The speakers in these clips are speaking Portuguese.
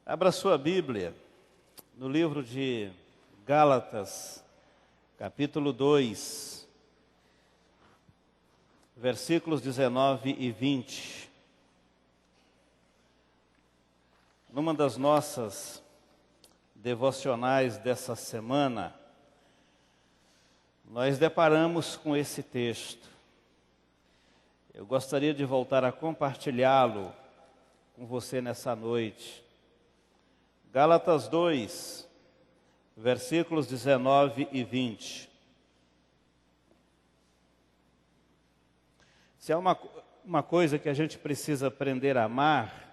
Abra sua Bíblia no livro de Gálatas, capítulo 2, versículos 19 e 20. Numa das nossas devocionais dessa semana, nós deparamos com esse texto. Eu gostaria de voltar a compartilhá-lo com você nessa noite. Gálatas 2, versículos 19 e 20. Se há uma coisa que a gente precisa aprender a amar,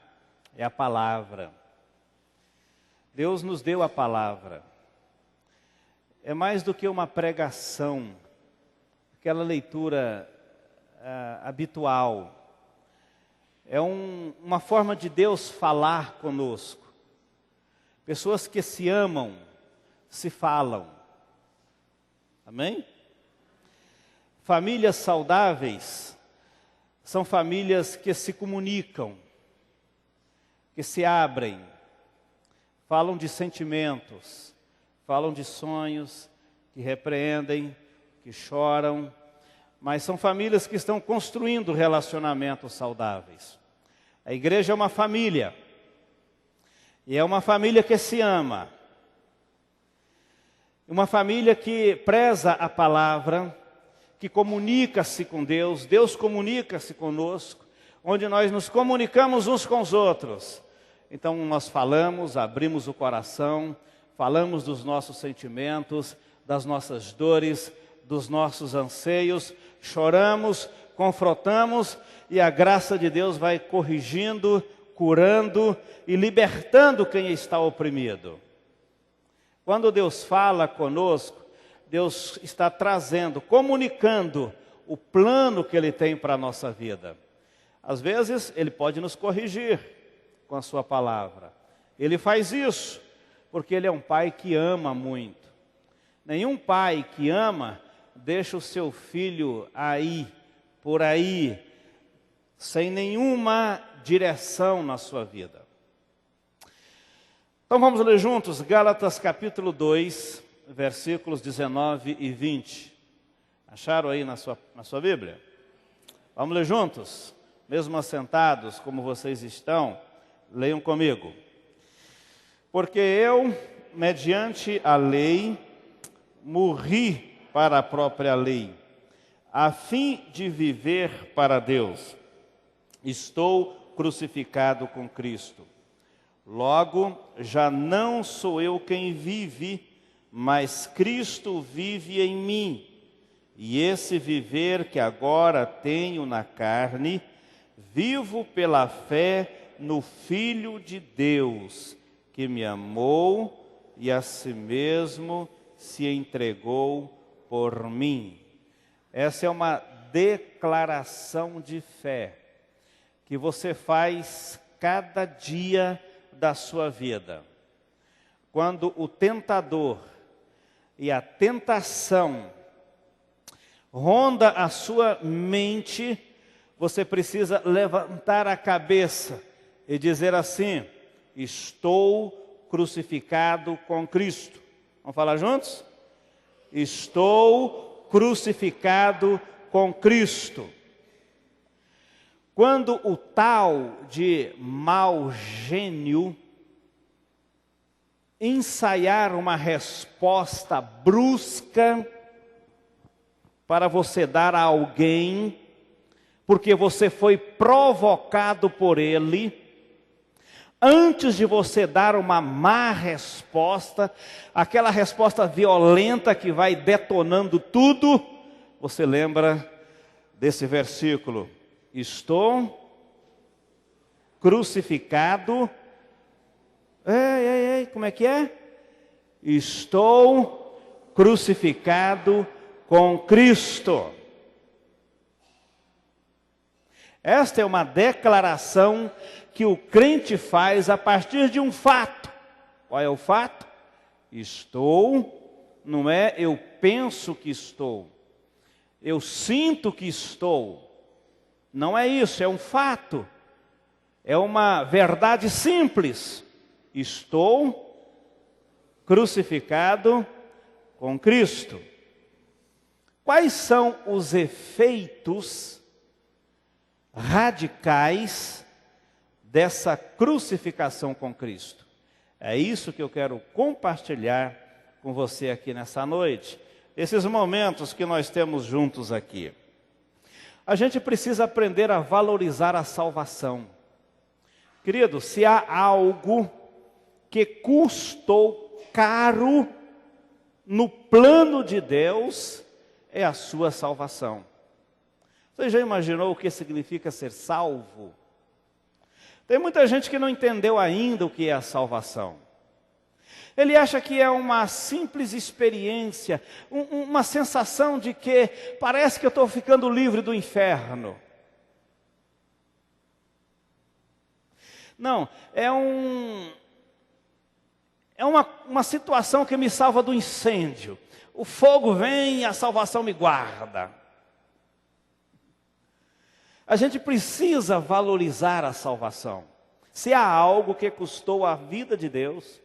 é a palavra. Deus nos deu a palavra. É mais do que uma pregação, aquela leitura habitual. É uma forma de Deus falar conosco. Pessoas que se amam, se falam. Amém? Famílias saudáveis são famílias que se comunicam, que se abrem, falam de sentimentos, falam de sonhos, que repreendem, que choram, mas são famílias que estão construindo relacionamentos saudáveis. A igreja é uma família, e é uma família que se ama, uma família que preza a palavra, que comunica-se com Deus, Deus comunica-se conosco, onde nós nos comunicamos uns com os outros. Então nós falamos, abrimos o coração, falamos dos nossos sentimentos, das nossas dores, dos nossos anseios, choramos, confrontamos e a graça de Deus vai corrigindo, curando e libertando quem está oprimido. Quando Deus fala conosco, Deus está trazendo, comunicando o plano que Ele tem para a nossa vida. Às vezes Ele pode nos corrigir com a sua palavra. Ele faz isso porque Ele é um pai que ama muito. Nenhum pai que ama deixa o seu filho por aí, sem nenhuma direção na sua vida. Então vamos ler juntos Gálatas capítulo 2, versículos 19 e 20. Acharam aí na sua Bíblia? Vamos ler juntos? Mesmo assentados como vocês estão, leiam comigo. Porque eu, mediante a lei, morri para a própria lei, a fim de viver para Deus. Estou crucificado com Cristo. Logo, já não sou eu quem vive, mas Cristo vive em mim. E esse viver que agora tenho na carne, vivo pela fé no Filho de Deus, que me amou e a si mesmo se entregou por mim. Essa é uma declaração de fé que você faz cada dia da sua vida. Quando o tentador e a tentação ronda a sua mente, você precisa levantar a cabeça e dizer assim: estou crucificado com Cristo. Vamos falar juntos? Estou crucificado com Cristo. Quando o tal de mau gênio ensaiar uma resposta brusca para você dar a alguém, porque você foi provocado por ele, antes de você dar uma má resposta, aquela resposta violenta que vai detonando tudo, você lembra desse versículo: estou crucificado. Como é que é? Estou crucificado com Cristo. Esta é uma declaração que o crente faz a partir de um fato. Qual é o fato? Estou, não é eu penso que estou, eu sinto que estou. Não é isso, é um fato. É uma verdade simples. Estou crucificado com Cristo. Quais são os efeitos radicais dessa crucificação com Cristo? É isso que eu quero compartilhar com você aqui nessa noite. Esses momentos que nós temos juntos aqui. A gente precisa aprender a valorizar a salvação. Querido, se há algo que custou caro no plano de Deus, é a sua salvação. Você já imaginou o que significa ser salvo? Tem muita gente que não entendeu ainda o que é a salvação. Ele acha que é uma simples experiência, uma sensação de que parece que eu estou ficando livre do inferno. Não, é uma situação que me salva do incêndio. O fogo vem e a salvação me guarda. A gente precisa valorizar a salvação. Se há algo que custou a vida de Deus,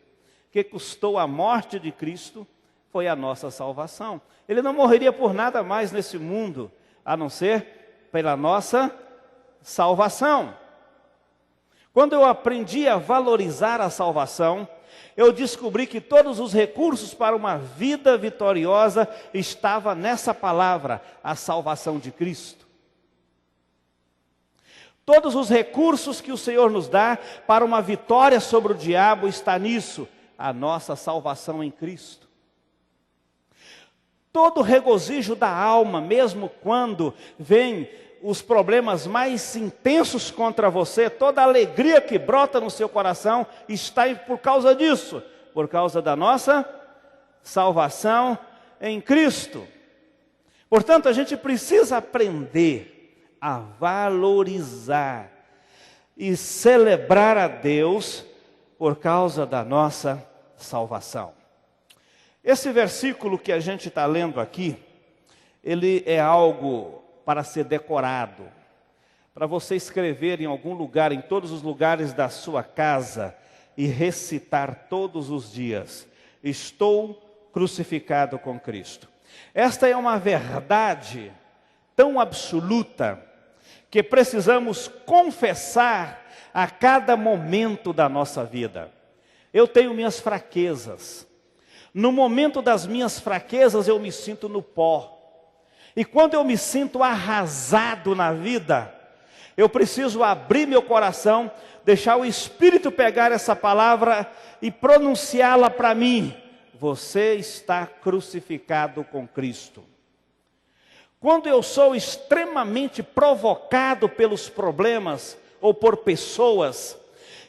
que custou a morte de Cristo, foi a nossa salvação. Ele não morreria por nada mais nesse mundo, a não ser pela nossa salvação. Quando eu aprendi a valorizar a salvação, eu descobri que todos os recursos para uma vida vitoriosa estavam nessa palavra, a salvação de Cristo. Todos os recursos que o Senhor nos dá para uma vitória sobre o diabo está nisso, a nossa salvação em Cristo. Todo regozijo da alma, mesmo quando vem os problemas mais intensos contra você, toda a alegria que brota no seu coração está por causa disso, por causa da nossa salvação em Cristo. Portanto, a gente precisa aprender a valorizar e celebrar a Deus por causa da nossa salvação. Esse versículo que a gente está lendo aqui, ele é algo para ser decorado, para você escrever em algum lugar, em todos os lugares da sua casa e recitar todos os dias: estou crucificado com Cristo. Esta é uma verdade tão absoluta que precisamos confessar a cada momento da nossa vida. Eu tenho minhas fraquezas. No momento das minhas fraquezas eu me sinto no pó. E quando eu me sinto arrasado na vida, eu preciso abrir meu coração, deixar o Espírito pegar essa palavra e pronunciá-la para mim. Você está crucificado com Cristo. Quando eu sou extremamente provocado pelos problemas ou por pessoas,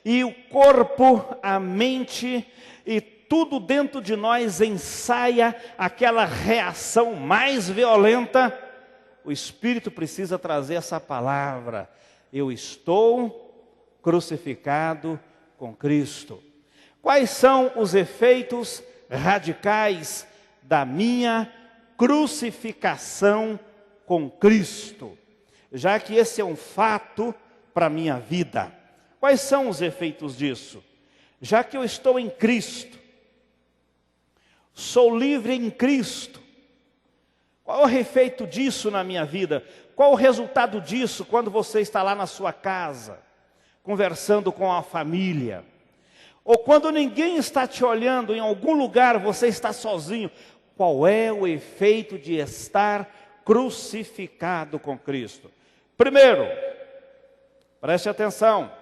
e o corpo, a mente e tudo dentro de nós ensaia aquela reação mais violenta, o Espírito precisa trazer essa palavra: eu estou crucificado com Cristo. Quais são os efeitos radicais da minha crucificação com Cristo? Já que esse é um fato para a minha vida. Quais são os efeitos disso? Já que eu estou em Cristo, sou livre em Cristo, qual é o efeito disso na minha vida? Qual o resultado disso quando você está lá na sua casa, conversando com a família? Ou quando ninguém está te olhando, em algum lugar você está sozinho, qual é o efeito de estar crucificado com Cristo? Primeiro, preste atenção,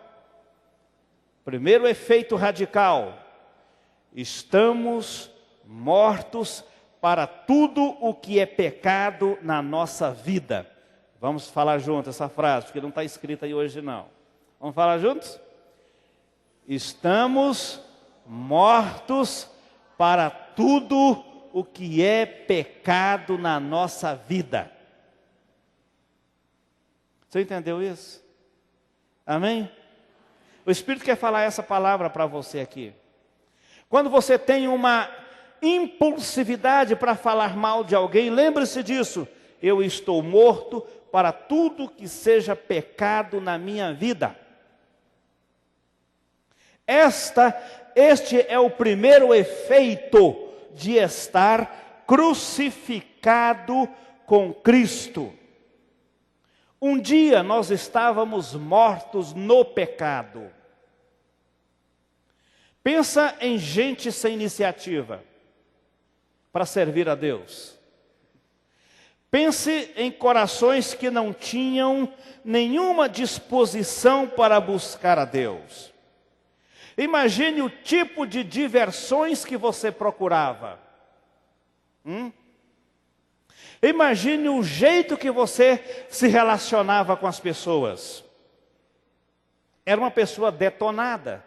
primeiro efeito radical: estamos mortos para tudo o que é pecado na nossa vida. Vamos falar juntos essa frase, porque não está escrita aí hoje não. Vamos falar juntos? Estamos mortos para tudo o que é pecado na nossa vida. Você entendeu isso? Amém? O Espírito quer falar essa palavra para você aqui. Quando você tem uma impulsividade para falar mal de alguém, lembre-se disso: eu estou morto para tudo que seja pecado na minha vida. Este é o primeiro efeito de estar crucificado com Cristo. Um dia nós estávamos mortos no pecado. Pensa em gente sem iniciativa para servir a Deus. Pense em corações que não tinham nenhuma disposição para buscar a Deus. Imagine o tipo de diversões que você procurava. Imagine o jeito que você se relacionava com as pessoas. Era uma pessoa detonada,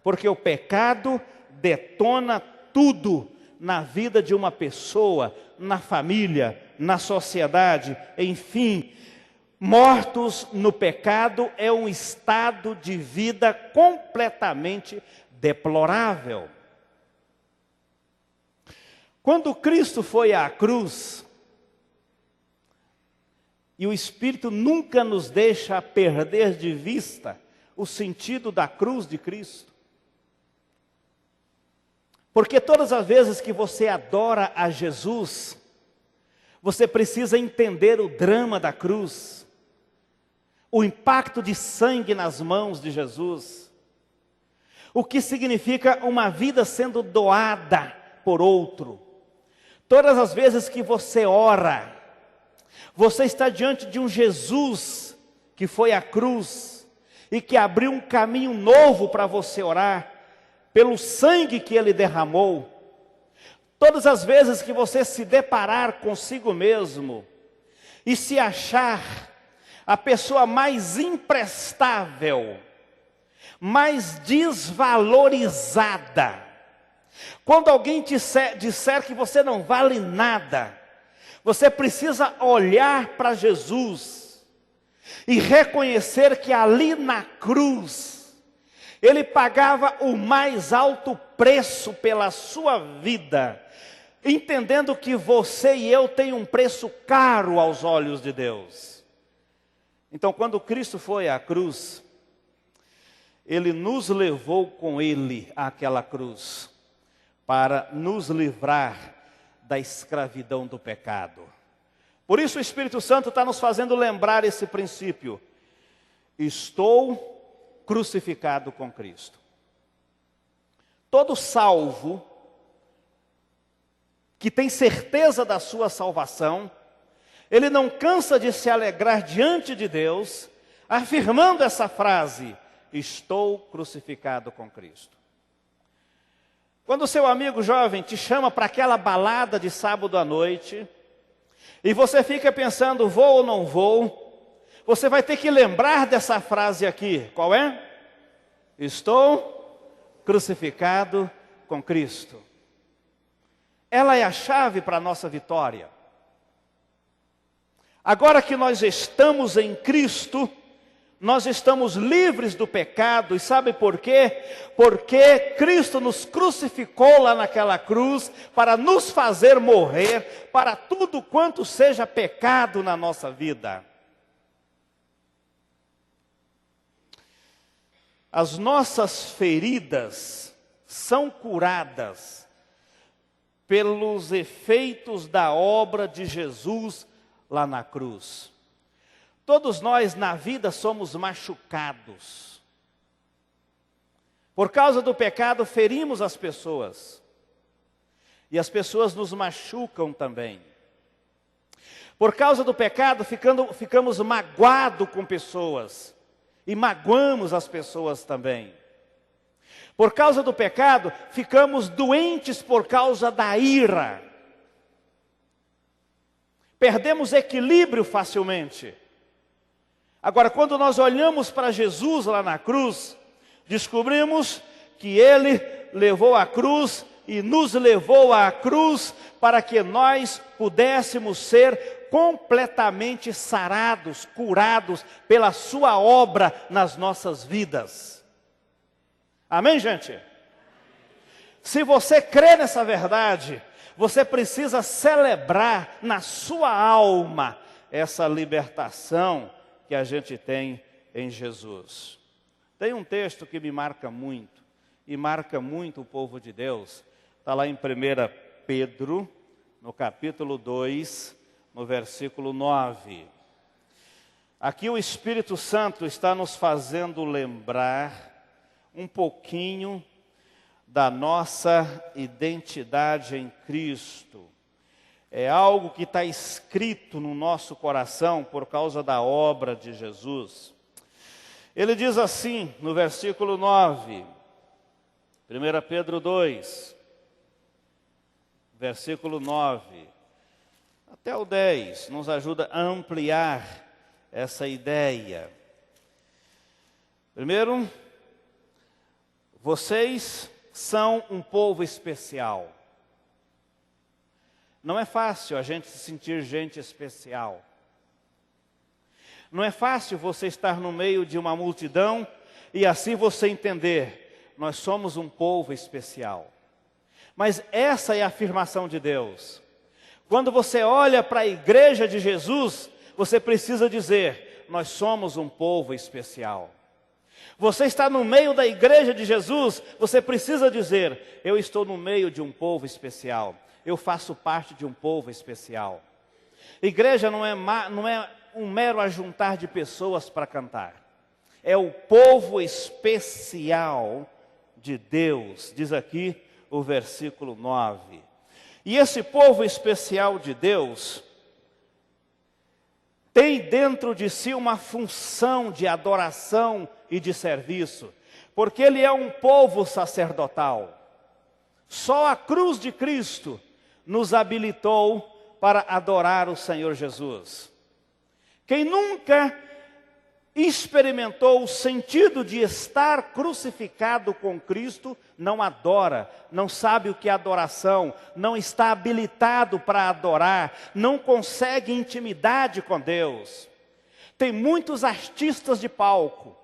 porque o pecado detona tudo na vida de uma pessoa, na família, na sociedade, enfim. Mortos no pecado é um estado de vida completamente deplorável. Quando Cristo foi à cruz, e o Espírito nunca nos deixa perder de vista o sentido da cruz de Cristo. Porque todas as vezes que você adora a Jesus, você precisa entender o drama da cruz, o impacto de sangue nas mãos de Jesus, o que significa uma vida sendo doada por outro. Todas as vezes que você ora, você está diante de um Jesus que foi à cruz e que abriu um caminho novo para você orar, pelo sangue que Ele derramou. Todas as vezes que você se deparar consigo mesmo e se achar a pessoa mais imprestável, mais desvalorizada, quando alguém disser que você não vale nada, você precisa olhar para Jesus e reconhecer que ali na cruz, Ele pagava o mais alto preço pela sua vida, entendendo que você e eu têm um preço caro aos olhos de Deus. Então, quando Cristo foi à cruz, Ele nos levou com Ele àquela cruz, para nos livrar da escravidão do pecado. Por isso o Espírito Santo está nos fazendo lembrar esse princípio. Estou crucificado com Cristo. Todo salvo que tem certeza da sua salvação, ele não cansa de se alegrar diante de Deus, afirmando essa frase: estou crucificado com Cristo. Quando o seu amigo jovem te chama para aquela balada de sábado à noite, e você fica pensando, vou ou não vou, você vai ter que lembrar dessa frase aqui. Qual é? Estou crucificado com Cristo. Ela é a chave para a nossa vitória. Agora que nós estamos em Cristo, nós estamos livres do pecado. E sabe por quê? Porque Cristo nos crucificou lá naquela cruz para nos fazer morrer para tudo quanto seja pecado na nossa vida. As nossas feridas são curadas pelos efeitos da obra de Jesus lá na cruz. Todos nós na vida somos machucados. Por causa do pecado ferimos as pessoas. E as pessoas nos machucam também. Por causa do pecado ficamos magoados com pessoas. E magoamos as pessoas também. Por causa do pecado, ficamos doentes por causa da ira. Perdemos equilíbrio facilmente. Agora, quando nós olhamos para Jesus lá na cruz, descobrimos que Ele levou a cruz e nos levou à cruz para que nós pudéssemos ser completamente sarados, curados pela sua obra nas nossas vidas. Amém, gente? Se você crê nessa verdade, você precisa celebrar na sua alma essa libertação que a gente tem em Jesus. Tem um texto que me marca muito, e marca muito o povo de Deus. Está lá em 1 Pedro, no capítulo 2, no versículo 9. Aqui o Espírito Santo está nos fazendo lembrar um pouquinho da nossa identidade em Cristo. É algo que está escrito no nosso coração por causa da obra de Jesus. Ele diz assim, no versículo 9, 1 Pedro 2, versículo 9, até o 10, nos ajuda a ampliar essa ideia. Primeiro, vocês são um povo especial. Não é fácil a gente se sentir gente especial. Não é fácil você estar no meio de uma multidão e assim você entender, nós somos um povo especial. Mas essa é a afirmação de Deus. Quando você olha para a igreja de Jesus, você precisa dizer, nós somos um povo especial. Você está no meio da igreja de Jesus, você precisa dizer, eu estou no meio de um povo especial. Eu faço parte de um povo especial. Igreja não é um mero ajuntar de pessoas para cantar. É o povo especial de Deus, diz aqui o versículo 9. E esse povo especial de Deus tem dentro de si uma função de adoração e de serviço, porque ele é um povo sacerdotal. Só a cruz de Cristo nos habilitou para adorar o Senhor Jesus. Quem nunca experimentou o sentido de estar crucificado com Cristo, não adora, não sabe o que é adoração, não está habilitado para adorar, não consegue intimidade com Deus. Tem muitos artistas de palco.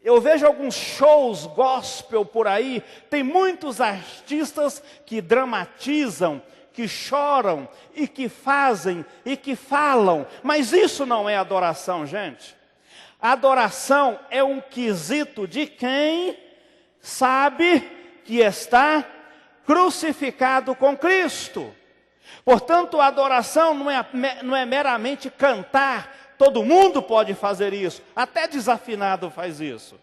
Eu vejo alguns shows gospel por aí, tem muitos artistas que dramatizam, que choram e que fazem e que falam, mas isso não é adoração, gente. Adoração é um quesito de quem sabe que está crucificado com Cristo. Portanto, a adoração não é meramente cantar. Todo mundo pode fazer isso, até desafinado faz isso.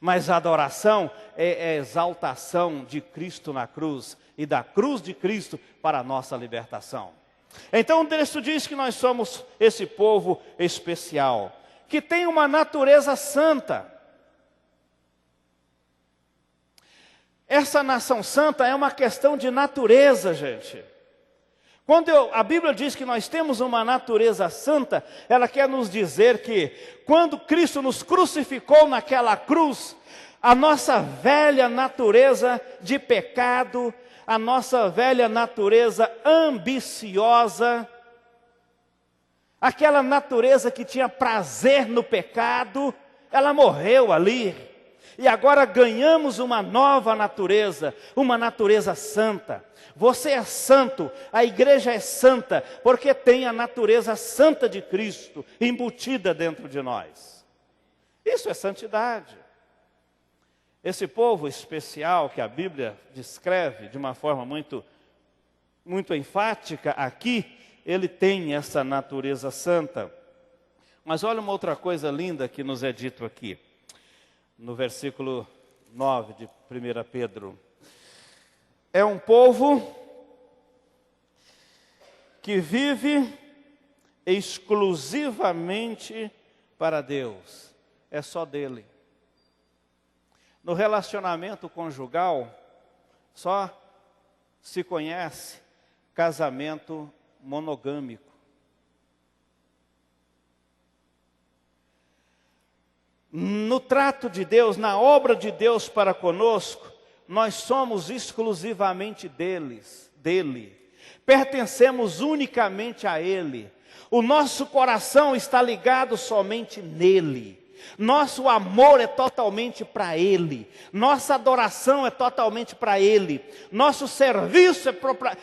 Mas a adoração é a exaltação de Cristo na cruz e da cruz de Cristo para a nossa libertação. Então o texto diz que nós somos esse povo especial, que tem uma natureza santa. Essa nação santa é uma questão de natureza, gente. Quando a Bíblia diz que nós temos uma natureza santa, ela quer nos dizer que quando Cristo nos crucificou naquela cruz, a nossa velha natureza de pecado, a nossa velha natureza ambiciosa, aquela natureza que tinha prazer no pecado, ela morreu ali. E agora ganhamos uma nova natureza, uma natureza santa. Você é santo, a igreja é santa, porque tem a natureza santa de Cristo embutida dentro de nós. Isso é santidade. Esse povo especial que a Bíblia descreve de uma forma muito enfática aqui, ele tem essa natureza santa. Mas olha uma outra coisa linda que nos é dito aqui, no versículo 9 de 1 Pedro. É um povo que vive exclusivamente para Deus. É só dele. No relacionamento conjugal, só se conhece casamento monogâmico. No trato de Deus, na obra de Deus para conosco, nós somos exclusivamente dele. Pertencemos unicamente a Ele. O nosso coração está ligado somente nele. Nosso amor é totalmente para Ele. Nossa adoração é totalmente para Ele. Nosso serviço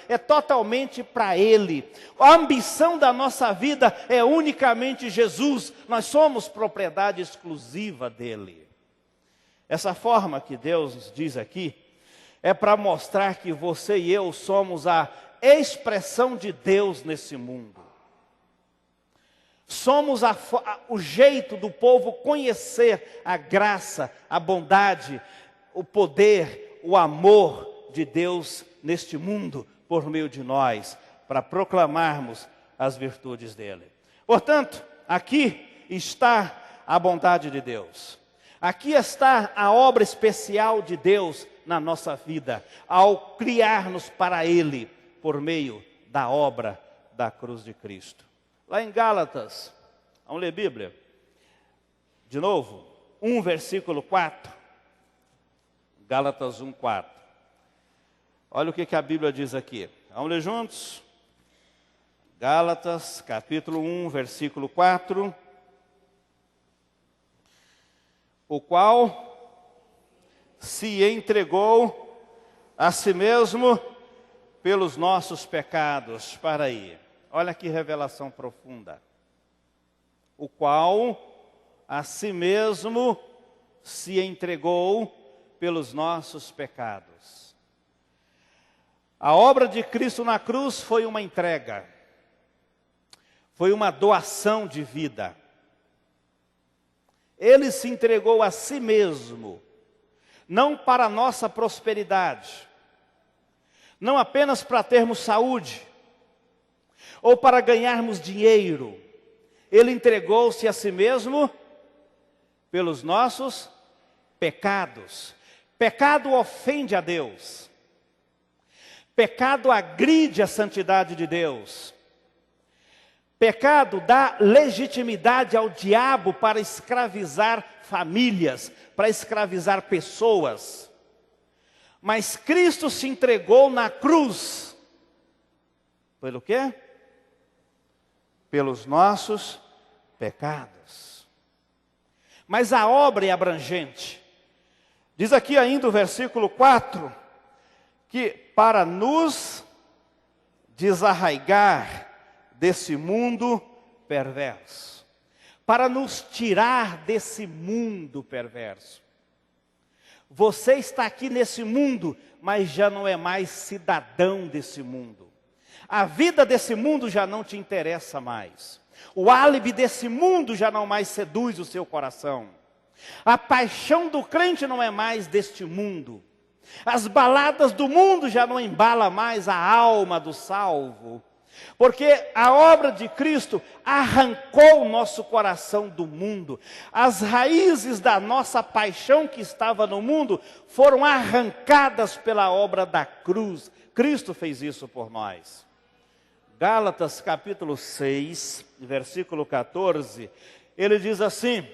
é totalmente para Ele. A ambição da nossa vida é unicamente Jesus. Nós somos propriedade exclusiva dEle. Essa forma que Deus nos diz aqui é para mostrar que você e eu somos a expressão de Deus nesse mundo. Somos o jeito do povo conhecer a graça, a bondade, o poder, o amor de Deus neste mundo, por meio de nós, para proclamarmos as virtudes dele. Portanto, aqui está a bondade de Deus. Aqui está a obra especial de Deus na nossa vida, ao criar-nos para ele, por meio da obra da cruz de Cristo. Lá em Gálatas, vamos ler Bíblia, de novo, 1 versículo 4, Gálatas 1, 4. Olha o que a Bíblia diz aqui, vamos ler juntos? Gálatas, capítulo 1, versículo 4. O qual se entregou a si mesmo pelos nossos pecados. Para aí, olha que revelação profunda. O qual a si mesmo se entregou pelos nossos pecados. A obra de Cristo na cruz foi uma entrega, foi uma doação de vida. Ele se entregou a si mesmo, não para a nossa prosperidade, não apenas para termos saúde, ou para ganharmos dinheiro. Ele entregou-se a si mesmo pelos nossos pecados. Pecado ofende a Deus. Pecado agride a santidade de Deus. Pecado dá legitimidade ao diabo para escravizar famílias, para escravizar pessoas. Mas Cristo se entregou na cruz. Pelo quê? Pelos nossos pecados. Mas a obra é abrangente. Diz aqui ainda o versículo 4, que para nos desarraigar desse mundo perverso, para nos tirar desse mundo perverso. Você está aqui nesse mundo, mas já não é mais cidadão desse mundo. A vida desse mundo já não te interessa mais. O álibi desse mundo já não mais seduz o seu coração. A paixão do crente não é mais deste mundo. As baladas do mundo já não embalam mais a alma do salvo. Porque a obra de Cristo arrancou o nosso coração do mundo. As raízes da nossa paixão que estava no mundo foram arrancadas pela obra da cruz. Cristo fez isso por nós. Gálatas capítulo 6, versículo 14, ele diz assim: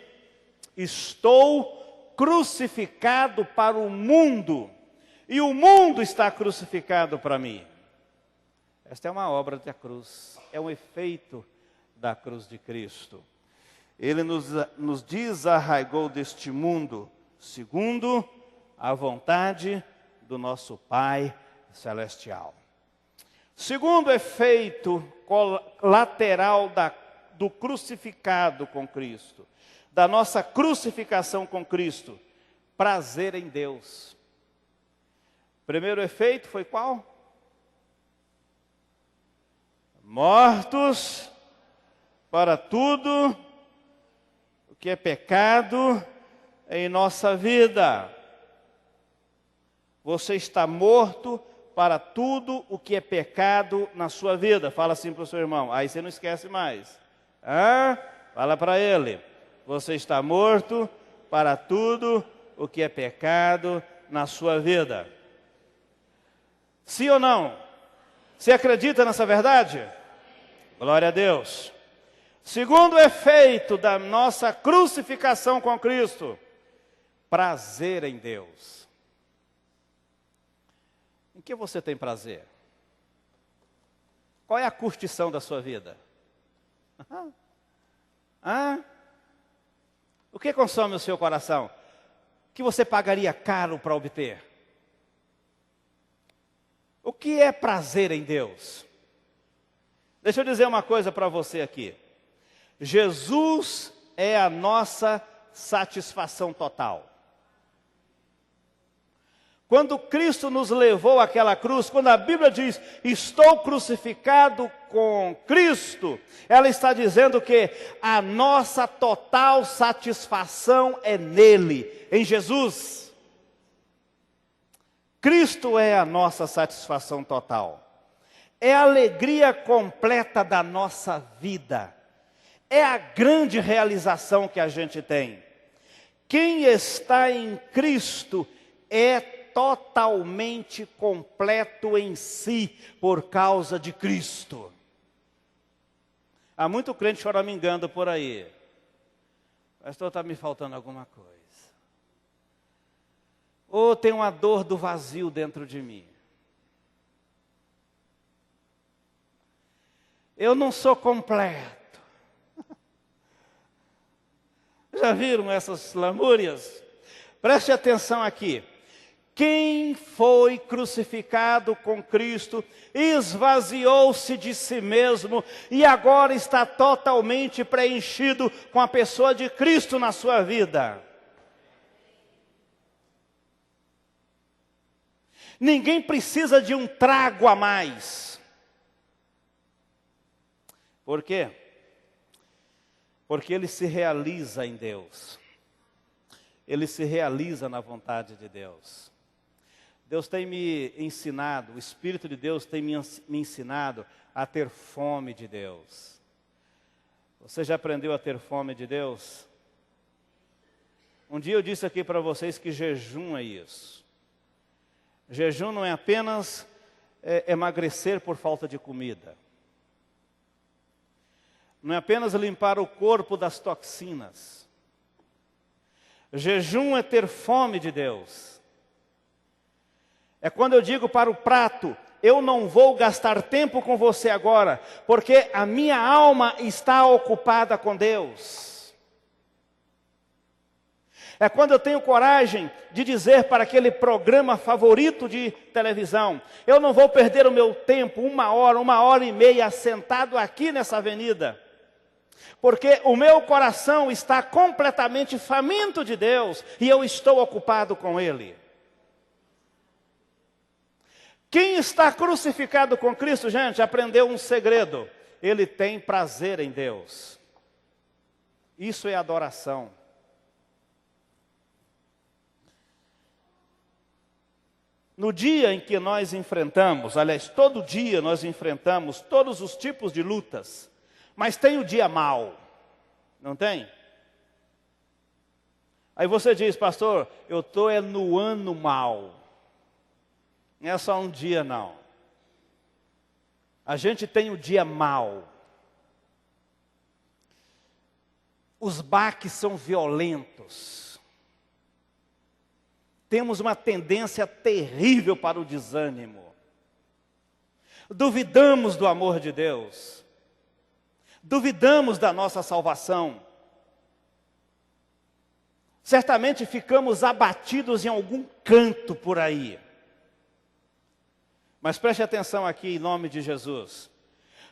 estou crucificado para o mundo, e o mundo está crucificado para mim. Esta é uma obra da cruz, é um efeito da cruz de Cristo. Ele nos desarraigou deste mundo, segundo a vontade do nosso Pai Celestial. Segundo efeito colateral do crucificado com Cristo, da nossa crucificação com Cristo, prazer em Deus. Primeiro efeito foi qual? Mortos para tudo o que é pecado em nossa vida. Você está morto para tudo o que é pecado na sua vida. Fala assim para o seu irmão, aí você não esquece mais. Fala para ele, você está morto para tudo o que é pecado na sua vida. Sim ou não? Você acredita nessa verdade? Glória a Deus. Segundo efeito da nossa crucificação com Cristo, prazer em Deus. Em que você tem prazer? Qual é a curtição da sua vida? O que consome o seu coração? O que você pagaria caro para obter? O que é prazer em Deus? Deixa eu dizer uma coisa para você aqui. Jesus é a nossa satisfação total. Quando Cristo nos levou àquela cruz, quando a Bíblia diz, estou crucificado com Cristo, ela está dizendo que a nossa total satisfação é nele, em Jesus. Cristo é a nossa satisfação total. É a alegria completa da nossa vida. É a grande realização que a gente tem. Quem está em Cristo é totalmente completo em si por causa de Cristo. Há muito crente choramingando por aí. Pastor, está me faltando alguma coisa. Ou tem uma dor do vazio dentro de mim. Eu não sou completo. Já viram essas lamúrias? Preste atenção aqui. Quem foi crucificado com Cristo, esvaziou-se de si mesmo e agora está totalmente preenchido com a pessoa de Cristo na sua vida. Ninguém precisa de um trago a mais. Por quê? Porque ele se realiza em Deus. Ele se realiza na vontade de Deus. Deus tem me ensinado, o Espírito de Deus tem me ensinado a ter fome de Deus. Você já aprendeu a ter fome de Deus? Um dia eu disse aqui para vocês que jejum é isso. Jejum não é apenas emagrecer por falta de comida. Não é apenas limpar o corpo das toxinas. Jejum é ter fome de Deus. É quando eu digo para o prato, eu não vou gastar tempo com você agora, porque a minha alma está ocupada com Deus. É quando eu tenho coragem de dizer para aquele programa favorito de televisão, eu não vou perder o meu tempo, 1 hora e meia, sentado aqui nessa avenida, porque o meu coração está completamente faminto de Deus, e eu estou ocupado com Ele. Quem está crucificado com Cristo, gente, aprendeu um segredo. Ele tem prazer em Deus. Isso é adoração. No dia em que nós enfrentamos, aliás, todo dia nós enfrentamos todos os tipos de lutas, mas tem o dia mau, não tem? Aí você diz, pastor, eu estou no ano mau. Não é só um dia, não. A gente tem o dia mau. Os baques são violentos. Temos uma tendência terrível para o desânimo. Duvidamos do amor de Deus. Duvidamos da nossa salvação. Certamente ficamos abatidos em algum canto por aí. Mas preste atenção aqui em nome de Jesus.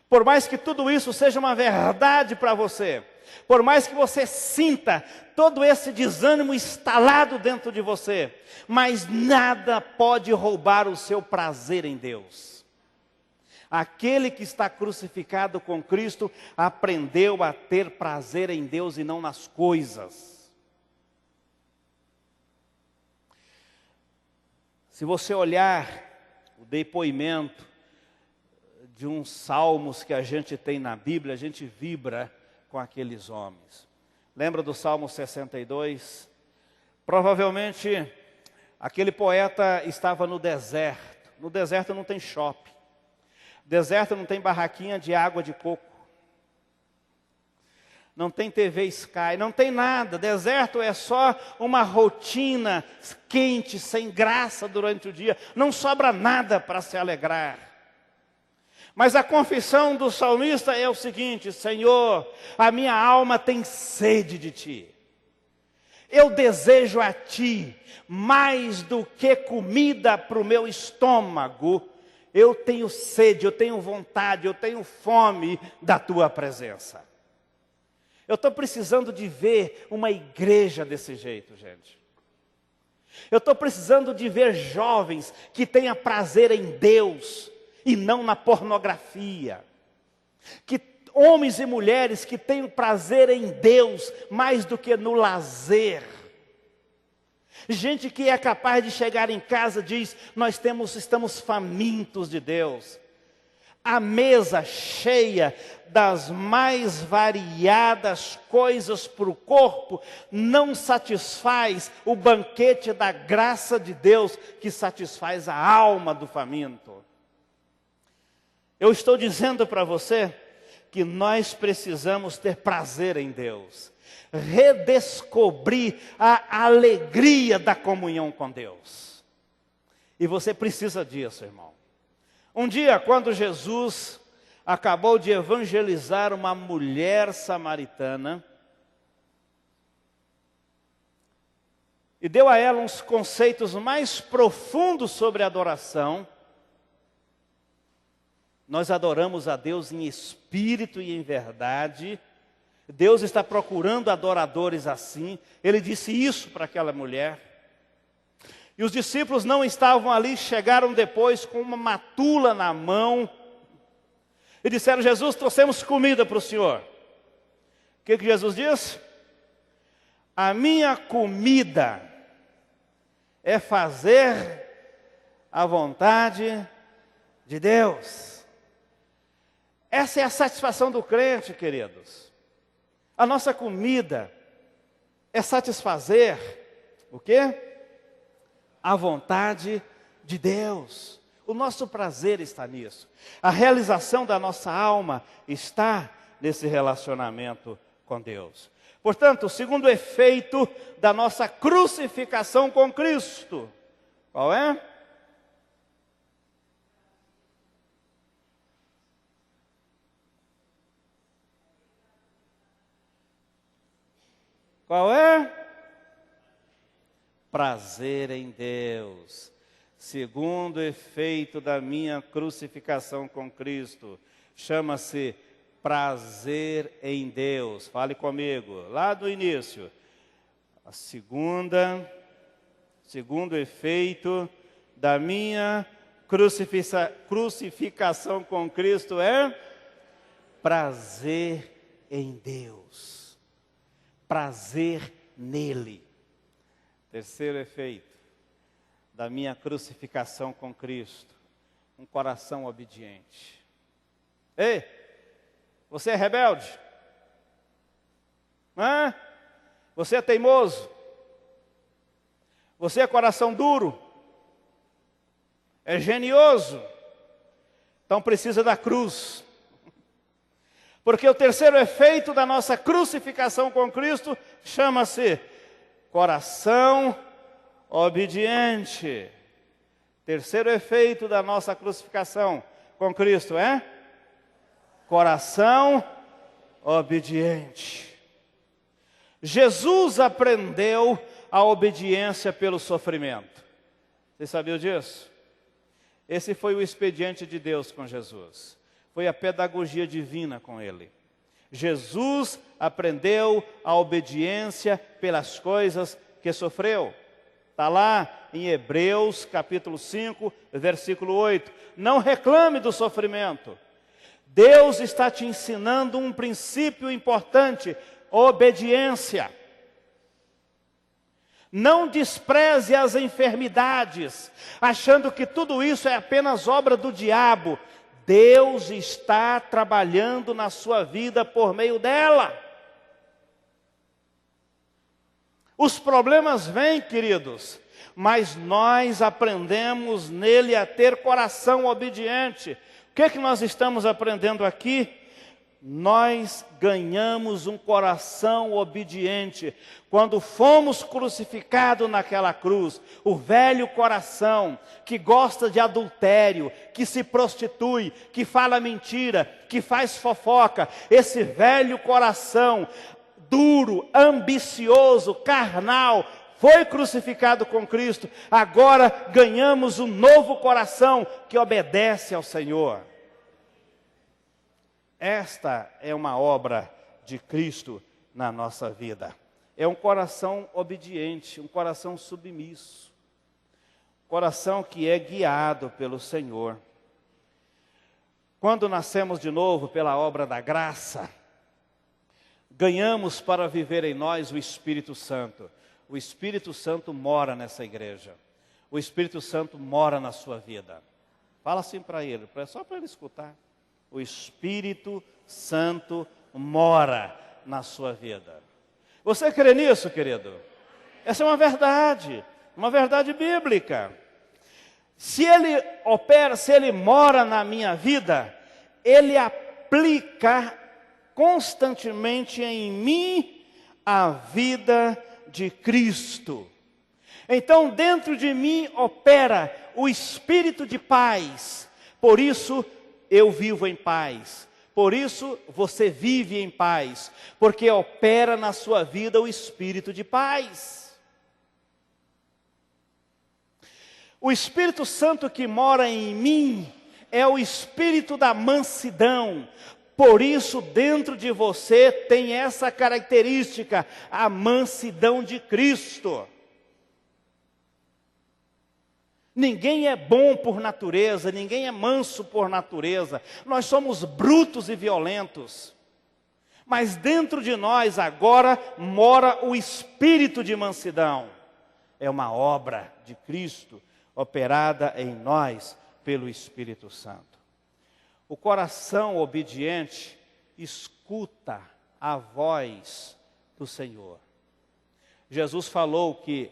Por mais que tudo isso seja uma verdade para você, por mais que você sinta todo esse desânimo instalado dentro de você, mas nada pode roubar o seu prazer em Deus. Aquele que está crucificado com Cristo aprendeu a ter prazer em Deus e não nas coisas. Se você olhar o depoimento de uns salmos que a gente tem na Bíblia, a gente vibra com aqueles homens. Lembra do Salmo 62? Provavelmente aquele poeta estava no deserto. No deserto não tem shopping. No deserto não tem barraquinha de água de coco. Não tem TV Sky, não tem nada. Deserto é só uma rotina quente, sem graça durante o dia. Não sobra nada para se alegrar. Mas a confissão do salmista é o seguinte: Senhor, a minha alma tem sede de Ti. Eu desejo a Ti mais do que comida para o meu estômago. Eu tenho sede, eu tenho vontade, eu tenho fome da Tua presença. Eu estou precisando de ver uma igreja desse jeito, gente. Eu estou precisando de ver jovens que tenham prazer em Deus e não na pornografia. Que homens e mulheres que tenham prazer em Deus mais do que no lazer. Gente que é capaz de chegar em casa e diz, estamos famintos de Deus. A mesa cheia das mais variadas coisas para o corpo não satisfaz o banquete da graça de Deus que satisfaz a alma do faminto. Eu estou dizendo para você que nós precisamos ter prazer em Deus, redescobrir a alegria da comunhão com Deus. E você precisa disso, irmão. Um dia, quando Jesus acabou de evangelizar uma mulher samaritana, e deu a ela uns conceitos mais profundos sobre adoração. Nós adoramos a Deus em espírito e em verdade. Deus está procurando adoradores assim. Ele disse isso para aquela mulher. E os discípulos não estavam ali, chegaram depois com uma matula na mão. E disseram, Jesus, trouxemos comida para o Senhor. O que Jesus disse? A minha comida é fazer a vontade de Deus. Essa é a satisfação do crente, queridos. A nossa comida é satisfazer o quê? A vontade de Deus. O nosso prazer está nisso. A realização da nossa alma está nesse relacionamento com Deus. Portanto, o segundo efeito da nossa crucificação com Cristo, qual é? Qual é? Prazer em Deus. Segundo efeito da minha crucificação com Cristo, chama-se prazer em Deus. Fale comigo, lá do início. Segundo efeito da minha crucificação com Cristo é prazer em Deus. Prazer nele. Terceiro efeito da minha crucificação com Cristo, um coração obediente. Ei, você é rebelde? Hã? Você é teimoso? Você é coração duro? É genioso? Então precisa da cruz. Porque o terceiro efeito da nossa crucificação com Cristo chama-se coração obediente. Terceiro efeito da nossa crucificação com Cristo é coração obediente. Jesus aprendeu a obediência pelo sofrimento. Você sabia disso? Esse foi o expediente de Deus com Jesus. Foi a pedagogia divina com ele. Jesus aprendeu a obediência pelas coisas que sofreu. Está lá em Hebreus capítulo 5, versículo 8. Não reclame do sofrimento. Deus está te ensinando um princípio importante, obediência. Não despreze as enfermidades, achando que tudo isso é apenas obra do diabo. Deus está trabalhando na sua vida por meio dela. Os problemas vêm, queridos, mas nós aprendemos nele a ter coração obediente. O que é que nós estamos aprendendo aqui? Nós ganhamos um coração obediente. Quando fomos crucificados naquela cruz, o velho coração que gosta de adultério, que se prostitui, que fala mentira, que faz fofoca, esse velho coração duro, ambicioso, carnal, foi crucificado com Cristo. Agora ganhamos um novo coração que obedece ao Senhor. Esta é uma obra de Cristo na nossa vida. é um coração obediente, um coração submisso, coração que é guiado pelo Senhor. Quando nascemos de novo pela obra da graça, ganhamos para viver em nós o Espírito Santo. O Espírito Santo mora nessa igreja. O Espírito Santo mora na sua vida. Fala assim para ele, só para ele escutar. O Espírito Santo mora na sua vida. Você crê nisso, querido? Essa é uma verdade bíblica. Se ele opera, se ele mora na minha vida, ele aplica constantemente em mim a vida de Cristo. Então, dentro de mim opera o espírito de paz. Por isso, eu vivo em paz. Por isso, você vive em paz. Porque opera na sua vida o espírito de paz. O Espírito Santo que mora em mim é o espírito da mansidão. Por isso, dentro de você tem essa característica, a mansidão de Cristo. Ninguém é bom por natureza, ninguém é manso por natureza. Nós somos brutos e violentos. Mas dentro de nós agora mora o espírito de mansidão. É uma obra de Cristo operada em nós pelo Espírito Santo. O coração obediente escuta a voz do Senhor. Jesus falou que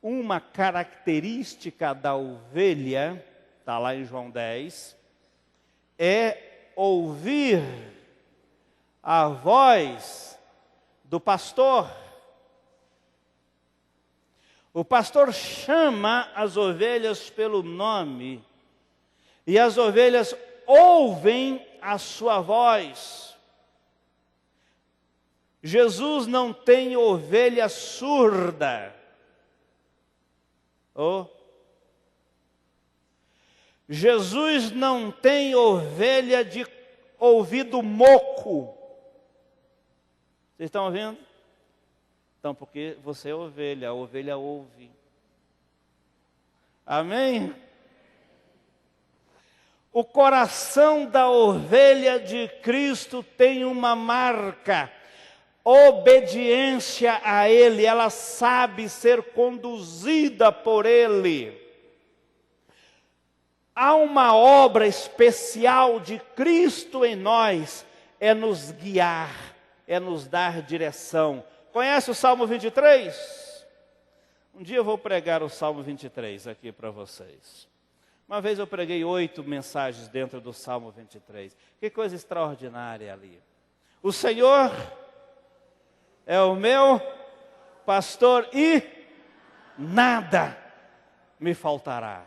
uma característica da ovelha, está lá em João 10, é ouvir a voz do pastor. O pastor chama as ovelhas pelo nome, e as ovelhas ouvem a sua voz. Jesus não tem ovelha surda. Jesus não tem ovelha de ouvido moco. Vocês estão ouvindo? Então, porque você é ovelha, a ovelha ouve. Amém? O coração da ovelha de Cristo tem uma marca: obediência a Ele. Ela sabe ser conduzida por Ele. Há uma obra especial de Cristo em nós, é nos guiar, é nos dar direção. Conhece o Salmo 23? Um dia eu vou pregar o Salmo 23 aqui para vocês. Uma vez eu preguei 8 mensagens dentro do Salmo 23. Que coisa extraordinária ali. O Senhor é o meu pastor e nada me faltará.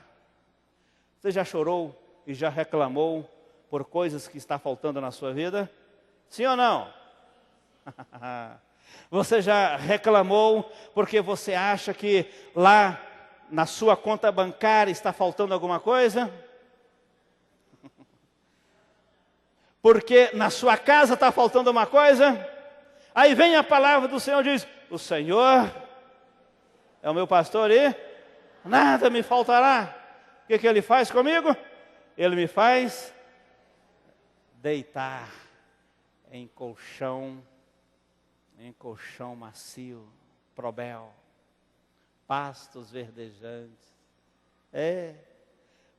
Você já chorou e já reclamou por coisas que está faltando na sua vida? Sim ou não? Você já reclamou porque você acha que lá na sua conta bancária está faltando alguma coisa? Porque na sua casa está faltando uma coisa? Aí vem a palavra do Senhor e diz: o Senhor é o meu pastor e nada me faltará. O que Ele faz comigo? Ele me faz deitar em colchão macio, probel, pastos verdejantes.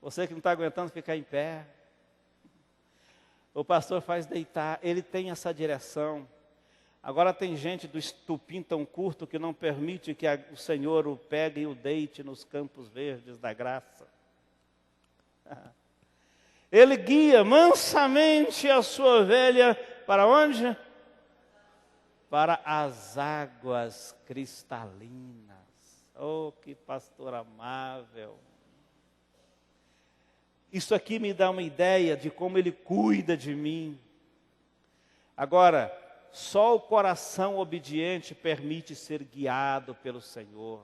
Você que não está aguentando ficar em pé, o pastor faz deitar, ele tem essa direção. Agora tem gente do estupim tão curto que não permite que o Senhor o pegue e o deite nos campos verdes da graça. Ele guia mansamente a sua ovelha para onde? Para as águas cristalinas. Oh, que pastor amável. Isso aqui me dá uma ideia de como Ele cuida de mim. Agora, só o coração obediente permite ser guiado pelo Senhor.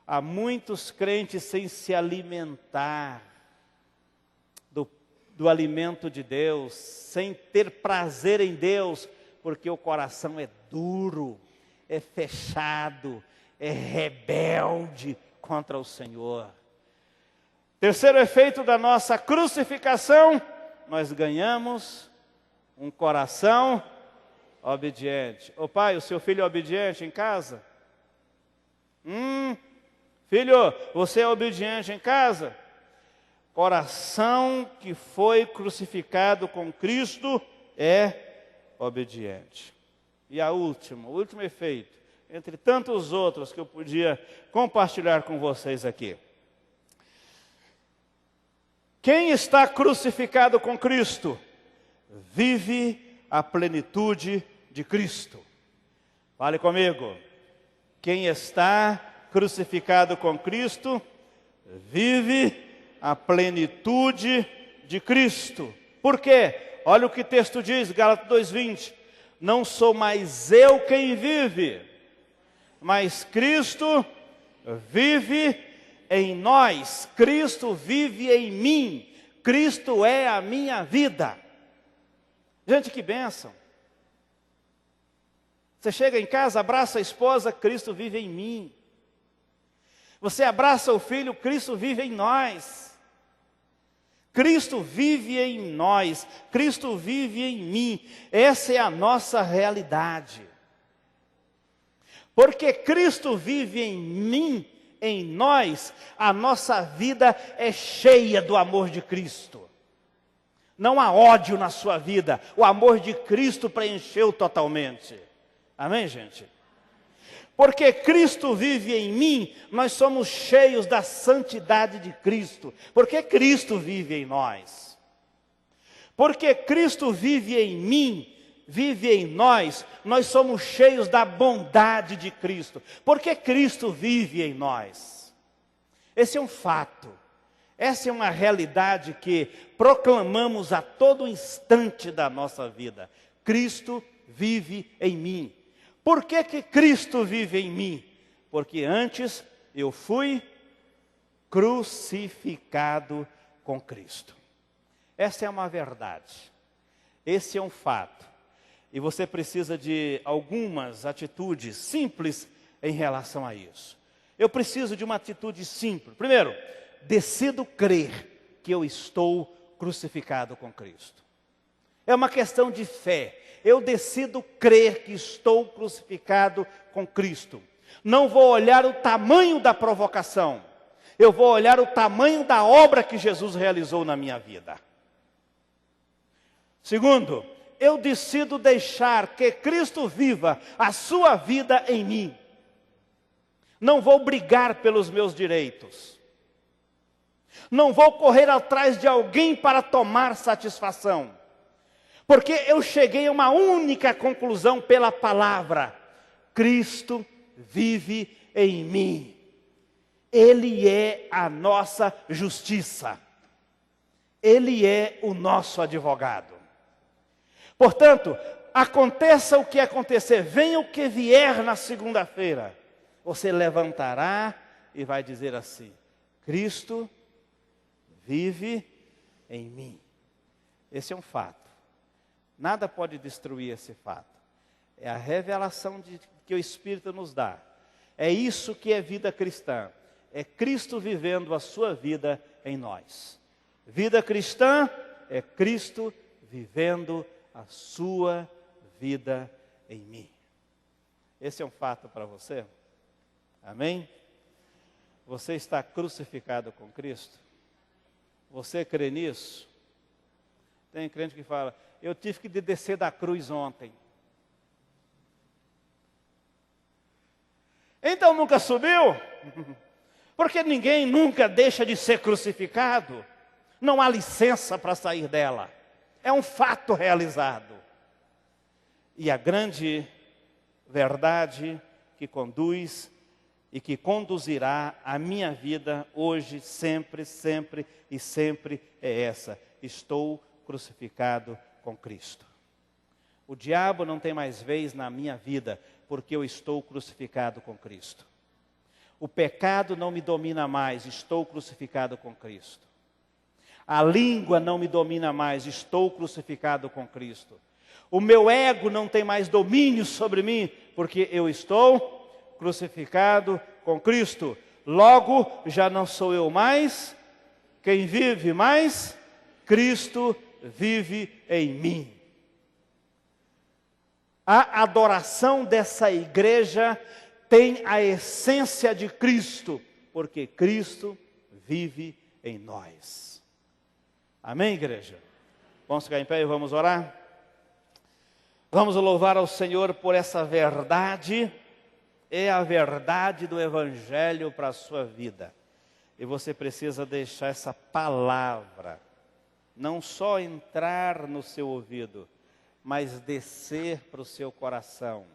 Há muitos crentes sem se alimentar do alimento de Deus, sem ter prazer em Deus, porque o coração é duro, é fechado, é rebelde contra o Senhor. Terceiro efeito da nossa crucificação, nós ganhamos um coração obediente. Ô pai, o seu filho é obediente em casa? Filho, você é obediente em casa? Coração que foi crucificado com Cristo é obediente. E o último efeito, entre tantos outros que eu podia compartilhar com vocês aqui. Quem está crucificado com Cristo, vive a plenitude de Cristo. Fale comigo. Quem está crucificado com Cristo, vive a plenitude de Cristo. Por quê? Olha o que o texto diz, Gálatas 2:20. Não sou mais eu quem vive, mas Cristo vive em nós. Cristo vive em mim. Cristo é a minha vida. Gente, que bênção. Você chega em casa, abraça a esposa, Cristo vive em mim. Você abraça o filho, Cristo vive em nós. Cristo vive em nós. Cristo vive em mim. Essa é a nossa realidade. Porque Cristo vive em mim, em nós, a nossa vida é cheia do amor de Cristo. Não há ódio na sua vida. O amor de Cristo preencheu totalmente. Amém, gente? Porque Cristo vive em mim, nós somos cheios da santidade de Cristo. Porque Cristo vive em nós. Porque Cristo vive em mim, vive em nós, nós somos cheios da bondade de Cristo. Porque Cristo vive em nós. Esse é um fato. Essa é uma realidade que proclamamos a todo instante da nossa vida. Cristo vive em mim. Por que Cristo vive em mim? Porque antes eu fui crucificado com Cristo. Essa é uma verdade. Esse é um fato. E você precisa de algumas atitudes simples em relação a isso. Eu preciso de uma atitude simples. Primeiro, decido crer que eu estou crucificado com Cristo. É uma questão de fé. Eu decido crer que estou crucificado com Cristo. Não vou olhar o tamanho da provocação. Eu vou olhar o tamanho da obra que Jesus realizou na minha vida. Segundo, eu decido deixar que Cristo viva a sua vida em mim. Não vou brigar pelos meus direitos. Não vou correr atrás de alguém para tomar satisfação. Porque eu cheguei a uma única conclusão pela palavra. Cristo vive em mim. Ele é a nossa justiça. Ele é o nosso advogado. Portanto, aconteça o que acontecer, venha o que vier na segunda-feira, você levantará e vai dizer assim: Cristo vive em mim. Esse é um fato. Nada pode destruir esse fato. É a revelação que o Espírito nos dá. É isso que é vida cristã. É Cristo vivendo a sua vida em nós. Vida cristã é Cristo vivendo a sua vida em mim. Esse é um fato para você? Amém? Você está crucificado com Cristo? Você crê nisso? Tem crente que fala: eu tive que descer da cruz ontem. Então nunca subiu? Porque ninguém nunca deixa de ser crucificado. Não há licença para sair dela. É um fato realizado. E a grande verdade que conduz e que conduzirá a minha vida hoje, sempre, sempre e sempre é essa: estou crucificado com Cristo. O diabo não tem mais vez na minha vida, porque eu estou crucificado com Cristo. O pecado não me domina mais, estou crucificado com Cristo. A língua não me domina mais, estou crucificado com Cristo. O meu ego não tem mais domínio sobre mim, porque eu estou crucificado com Cristo. Logo, já não sou eu mais quem vive, mas Cristo vive em mim. A adoração dessa igreja tem a essência de Cristo, porque Cristo vive em nós. Amém, igreja? Vamos ficar em pé e vamos orar? Vamos louvar ao Senhor por essa verdade. É a verdade do Evangelho para a sua vida. E você precisa deixar essa palavra não só entrar no seu ouvido, mas descer para o seu coração,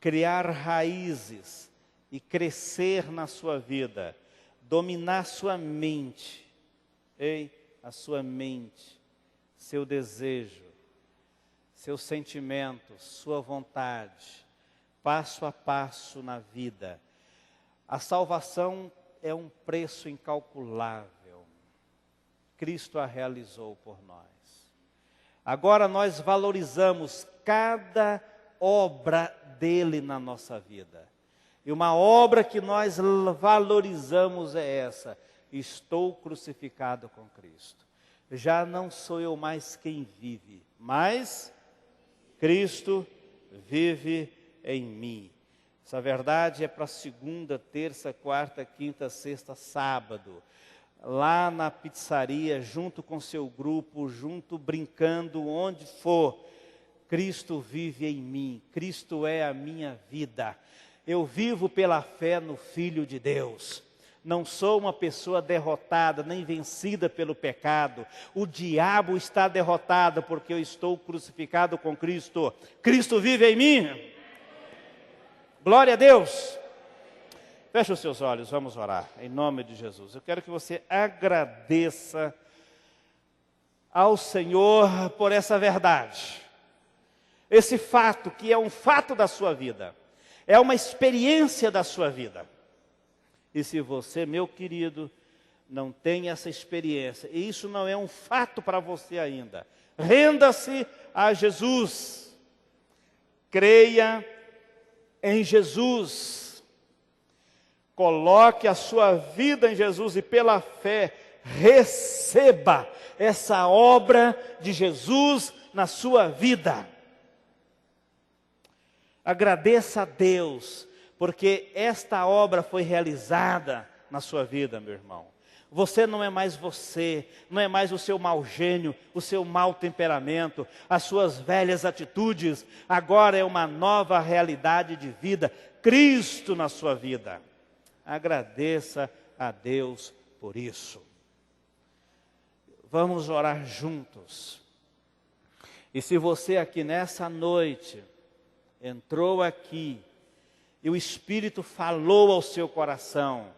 criar raízes e crescer na sua vida, dominar sua mente, a sua mente, seu desejo, seus sentimentos, sua vontade, passo a passo na vida. A salvação é um preço incalculável. Cristo a realizou por nós. Agora nós valorizamos cada obra dele na nossa vida. E uma obra que nós valorizamos é essa: estou crucificado com Cristo. Já não sou eu mais quem vive, mas Cristo vive em mim. Essa verdade é para segunda, terça, quarta, quinta, sexta, sábado. Lá na pizzaria, junto com seu grupo, junto brincando, onde for. Cristo vive em mim, Cristo é a minha vida. Eu vivo pela fé no Filho de Deus. Não sou uma pessoa derrotada, nem vencida pelo pecado. O diabo está derrotado porque eu estou crucificado com Cristo. Cristo vive em mim. Glória a Deus. Feche os seus olhos, vamos orar, em nome de Jesus. Eu quero que você agradeça ao Senhor por essa verdade. Esse fato que é um fato da sua vida, é uma experiência da sua vida. E se você, meu querido, não tem essa experiência, e isso não é um fato para você ainda, renda-se a Jesus, creia em Jesus, coloque a sua vida em Jesus e pela fé receba essa obra de Jesus na sua vida. Agradeça a Deus, porque esta obra foi realizada na sua vida, meu irmão. Você não é mais você, não é mais o seu mau gênio, o seu mau temperamento, as suas velhas atitudes. Agora é uma nova realidade de vida, Cristo na sua vida. Agradeça a Deus por isso. Vamos orar juntos. E se você aqui nessa noite entrou aqui e o Espírito falou ao seu coração,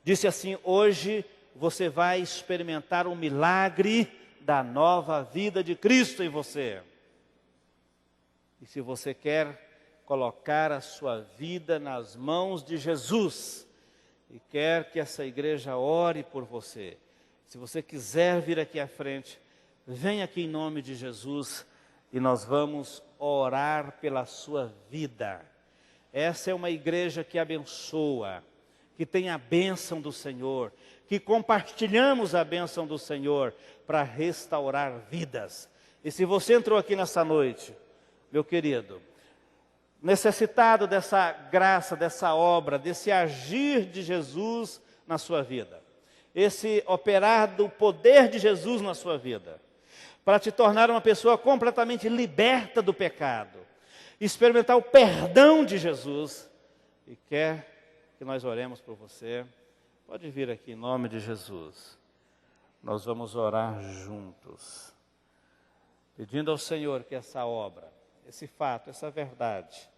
disse assim: hoje você vai experimentar o milagre da nova vida de Cristo em você. E se você quer colocar a sua vida nas mãos de Jesus e quer que essa igreja ore por você, se você quiser vir aqui à frente, venha aqui em nome de Jesus e nós vamos orar pela sua vida. Essa é uma igreja que abençoa, que tem a bênção do Senhor, que compartilhamos a bênção do Senhor para restaurar vidas. E se você entrou aqui nessa noite, meu querido, necessitado dessa graça, dessa obra, desse agir de Jesus na sua vida, esse operar do poder de Jesus na sua vida, para te tornar uma pessoa completamente liberta do pecado, experimentar o perdão de Jesus, e quer que nós oremos por você, pode vir aqui em nome de Jesus. Nós vamos orar juntos, pedindo ao Senhor que essa obra, esse fato, essa verdade,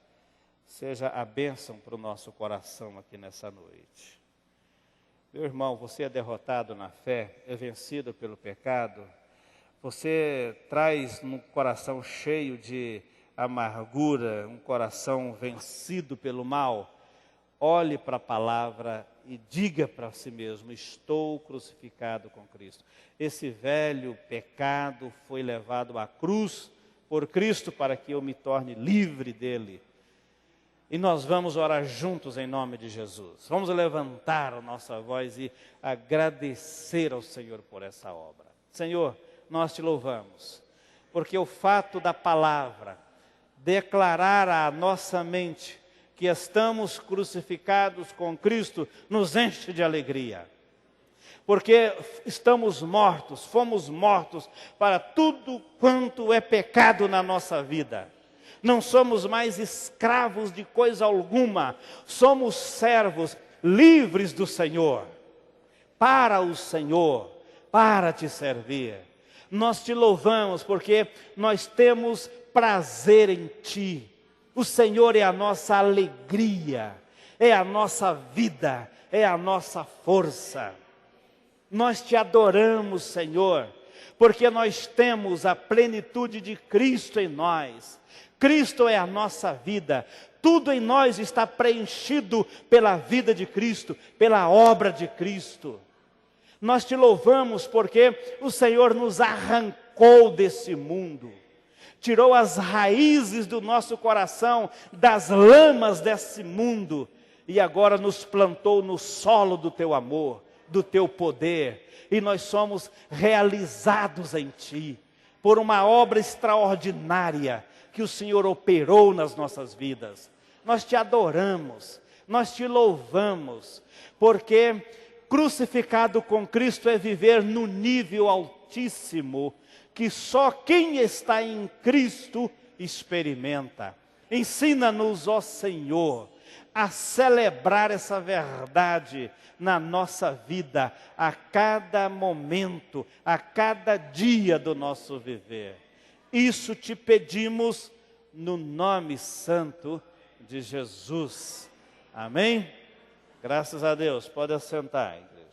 seja a bênção para o nosso coração aqui nessa noite. Meu irmão, você é derrotado na fé, é vencido pelo pecado, você traz um coração cheio de amargura, um coração vencido pelo mal. Olhe para a palavra e diga para si mesmo: estou crucificado com Cristo. Esse velho pecado foi levado à cruz por Cristo para que eu me torne livre dele. E nós vamos orar juntos em nome de Jesus. Vamos levantar a nossa voz e agradecer ao Senhor por essa obra. Senhor, nós te louvamos, porque o fato da palavra declarar à nossa mente que estamos crucificados com Cristo nos enche de alegria. Porque estamos mortos, fomos mortos para tudo quanto é pecado na nossa vida. Não somos mais escravos de coisa alguma, somos servos livres do Senhor, para o Senhor, para te servir. Nós te louvamos porque nós temos prazer em Ti. O Senhor é a nossa alegria, é a nossa vida, é a nossa força. Nós te adoramos, Senhor, porque nós temos a plenitude de Cristo em nós. Cristo é a nossa vida. Tudo em nós está preenchido pela vida de Cristo, pela obra de Cristo. Nós te louvamos porque o Senhor nos arrancou desse mundo. Tirou as raízes do nosso coração, das lamas desse mundo, e agora nos plantou no solo do teu amor, do teu poder, e nós somos realizados em Ti, por uma obra extraordinária que o Senhor operou nas nossas vidas. Nós te adoramos, nós te louvamos, porque crucificado com Cristo é viver no nível altíssimo, que só quem está em Cristo experimenta. Ensina-nos, ó Senhor, a celebrar essa verdade na nossa vida, a cada momento, a cada dia do nosso viver. Isso te pedimos no nome santo de Jesus. Amém? Graças a Deus. Pode assentar.